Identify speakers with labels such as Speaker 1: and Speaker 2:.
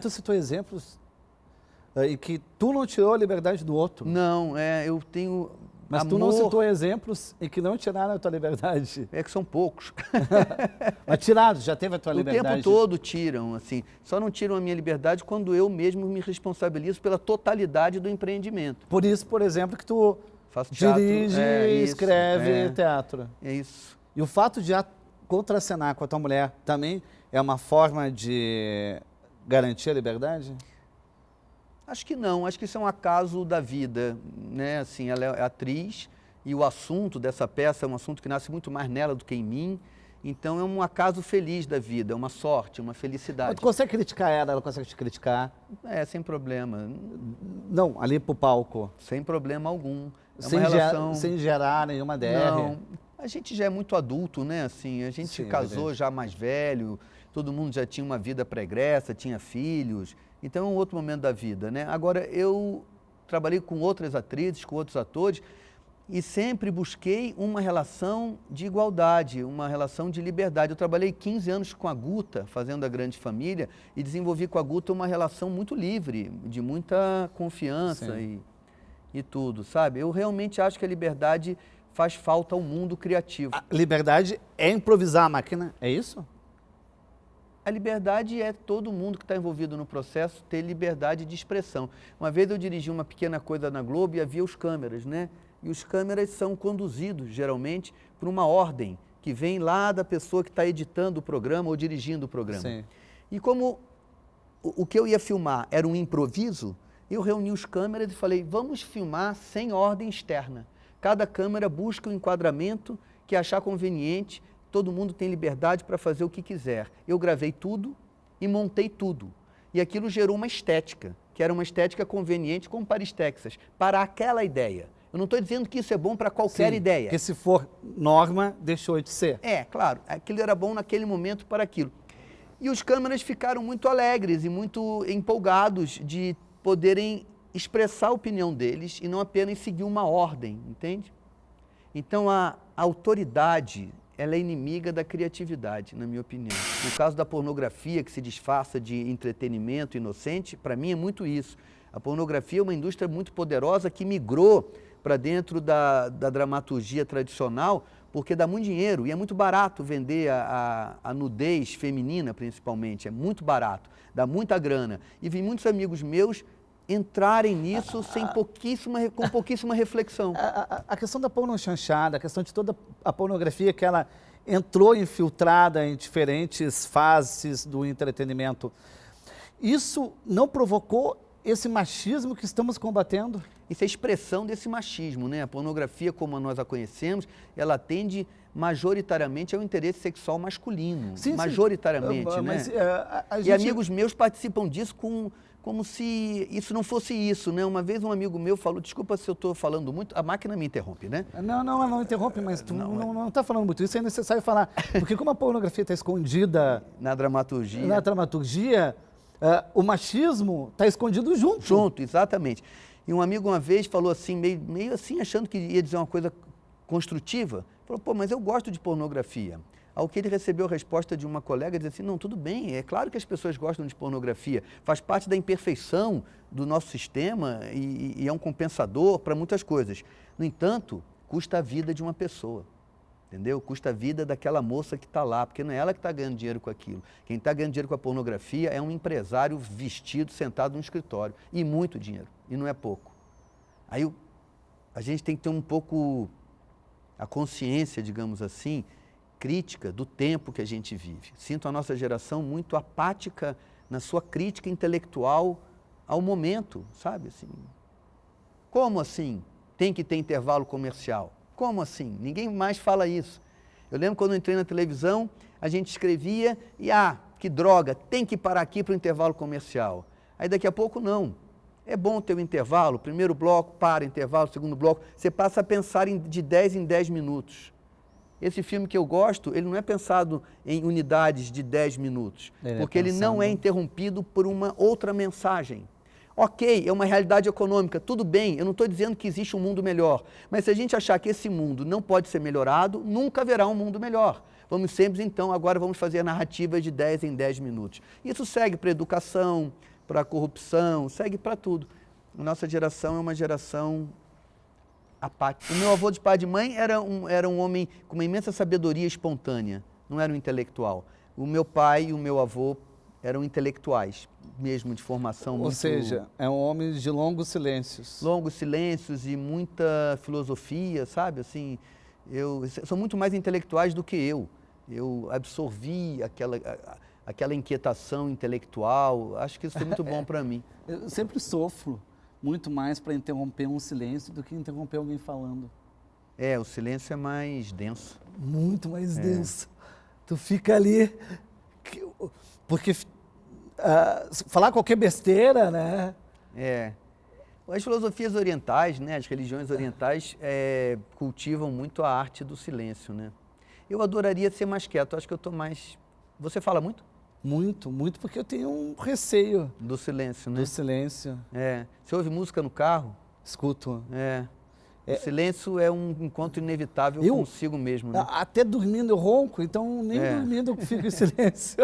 Speaker 1: Tu citou exemplos em que tu não tirou a liberdade do outro.
Speaker 2: Não, eu tenho
Speaker 1: Mas
Speaker 2: amor...
Speaker 1: tu não citou exemplos em que não tiraram a tua liberdade.
Speaker 2: É que são poucos.
Speaker 1: Mas tirados, já teve a tua
Speaker 2: O
Speaker 1: liberdade?
Speaker 2: tempo todo tiram, assim. Só não tiram a minha liberdade quando eu mesmo me responsabilizo pela totalidade do empreendimento.
Speaker 1: Por isso, por exemplo, que tu
Speaker 2: Faço teatro,
Speaker 1: dirige e escreve teatro.
Speaker 2: É isso.
Speaker 1: E o fato de contracenar com a tua mulher também é uma forma de garantir a liberdade?
Speaker 2: Acho que não, acho que isso é um acaso da vida, né? Assim, ela é atriz e o assunto dessa peça é um assunto que nasce muito mais nela do que em mim. Então é um acaso feliz da vida, uma sorte, uma felicidade.
Speaker 1: Mas tu consegue criticar ela consegue te criticar?
Speaker 2: Sem problema.
Speaker 1: Não, ali pro palco.
Speaker 2: Sem problema algum. É
Speaker 1: sem,
Speaker 2: uma relação...
Speaker 1: sem gerar nenhuma DR?
Speaker 2: Não, a gente já é muito adulto, né? Assim, a gente casou já mais velho, todo mundo já tinha uma vida pregressa, tinha filhos. Então é um outro momento da vida, né? Agora, eu trabalhei com outras atrizes, com outros atores, e sempre busquei uma relação de igualdade, uma relação de liberdade. Eu trabalhei 15 anos com a Guta, fazendo A Grande Família, e desenvolvi com a Guta uma relação muito livre, de muita confiança e tudo, sabe? Eu realmente acho que a liberdade faz falta ao mundo criativo.
Speaker 1: A liberdade é improvisar a máquina, é isso?
Speaker 2: A liberdade é todo mundo que está envolvido no processo ter liberdade de expressão. Uma vez eu dirigi uma pequena coisa na Globo e havia os câmeras, né? E os câmeras são conduzidos, geralmente, por uma ordem que vem lá da pessoa que está editando o programa ou dirigindo o programa.
Speaker 1: Sim.
Speaker 2: E como o que eu ia filmar era um improviso, eu reuni os câmeras e falei, vamos filmar sem ordem externa. Cada câmera busca o enquadramento que achar conveniente, todo mundo tem liberdade para fazer o que quiser. Eu gravei tudo e montei tudo. E aquilo gerou uma estética, que era uma estética conveniente como Paris, Texas, para aquela ideia. Eu não estou dizendo que isso é bom para qualquer ideia.
Speaker 1: Porque se for norma, deixou de ser.
Speaker 2: Claro, aquilo era bom naquele momento para aquilo. E os câmeras ficaram muito alegres e muito empolgados de poderem expressar a opinião deles e não apenas seguir uma ordem, entende? Então a autoridade, ela é inimiga da criatividade, na minha opinião. No caso da pornografia, que se disfarça de entretenimento inocente, para mim é muito isso. A pornografia é uma indústria muito poderosa que migrou para dentro da dramaturgia tradicional, porque dá muito dinheiro e é muito barato vender a nudez feminina, principalmente. É muito barato, dá muita grana. E vi muitos amigos meus entrarem nisso com pouquíssima reflexão.
Speaker 1: A questão da pornochanchada, a questão de toda a pornografia que ela entrou infiltrada em diferentes fases do entretenimento, isso não provocou esse machismo que estamos combatendo?
Speaker 2: Isso é expressão desse machismo, né? A pornografia, como nós a conhecemos, ela atende majoritariamente ao interesse sexual masculino.
Speaker 1: Sim,
Speaker 2: majoritariamente,
Speaker 1: sim.
Speaker 2: né?
Speaker 1: Mas,
Speaker 2: E amigos meus participam disso como se isso não fosse isso, né? Uma vez um amigo meu falou, desculpa se eu estou falando muito, a máquina me interrompe, né?
Speaker 1: Não interrompe, mas tu não está falando muito. Isso é necessário falar, porque como a pornografia está escondida
Speaker 2: na dramaturgia,
Speaker 1: o machismo está escondido junto.
Speaker 2: Junto, exatamente. E um amigo uma vez falou assim, meio assim, achando que ia dizer uma coisa construtiva, falou, pô, mas eu gosto de pornografia. Ao que ele recebeu a resposta de uma colega, dizendo assim, não, tudo bem, é claro que as pessoas gostam de pornografia, faz parte da imperfeição do nosso sistema e é um compensador para muitas coisas. No entanto, custa a vida de uma pessoa. Entendeu? Custa a vida daquela moça que está lá, porque não é ela que está ganhando dinheiro com aquilo. Quem está ganhando dinheiro com a pornografia é um empresário vestido, sentado no escritório. E muito dinheiro, e não é pouco. Aí a gente tem que ter um pouco a consciência, digamos assim, crítica do tempo que a gente vive. Sinto a nossa geração muito apática na sua crítica intelectual ao momento, sabe? Assim, como assim tem que ter intervalo comercial? Como assim? Ninguém mais fala isso. Eu lembro quando eu entrei na televisão, a gente escrevia e, que droga, tem que parar aqui para o intervalo comercial. Aí daqui a pouco, não. É bom ter o intervalo, primeiro bloco, para, intervalo, segundo bloco. Você passa a pensar de 10 em 10 minutos. Esse filme que eu gosto, ele não é pensado em unidades de 10 minutos, porque ele não é interrompido por uma outra mensagem. Ok, é uma realidade econômica, tudo bem, eu não estou dizendo que existe um mundo melhor, mas se a gente achar que esse mundo não pode ser melhorado, nunca haverá um mundo melhor. Vamos sempre, então, agora vamos fazer narrativas de 10 em 10 minutos. Isso segue para a educação, para a corrupção, segue para tudo. A nossa geração é uma geração apática. O meu avô de pai e de mãe era um homem com uma imensa sabedoria espontânea, não era um intelectual. O meu pai e o meu avô eram intelectuais, mesmo de formação muito...
Speaker 1: Ou seja, é um homem de longos silêncios.
Speaker 2: Longos silêncios e muita filosofia, sabe? Assim, são muito mais intelectuais do que eu. Eu absorvi aquela inquietação intelectual. Acho que isso foi muito bom para mim.
Speaker 1: Eu sempre sofro muito mais para interromper um silêncio do que interromper alguém falando.
Speaker 2: O silêncio é mais denso.
Speaker 1: Muito mais denso. Tu fica ali... Porque falar qualquer besteira, né?
Speaker 2: As filosofias orientais, né, as religiões orientais cultivam muito a arte do silêncio, né? Eu adoraria ser mais quieto, acho que eu estou mais... Você fala muito?
Speaker 1: Muito, muito, porque eu tenho um receio.
Speaker 2: Do silêncio, né?
Speaker 1: Do silêncio.
Speaker 2: Você ouve música no carro?
Speaker 1: Escuto.
Speaker 2: O silêncio é um encontro inevitável consigo mesmo, né?
Speaker 1: Até dormindo eu ronco, então nem dormindo eu fico em silêncio.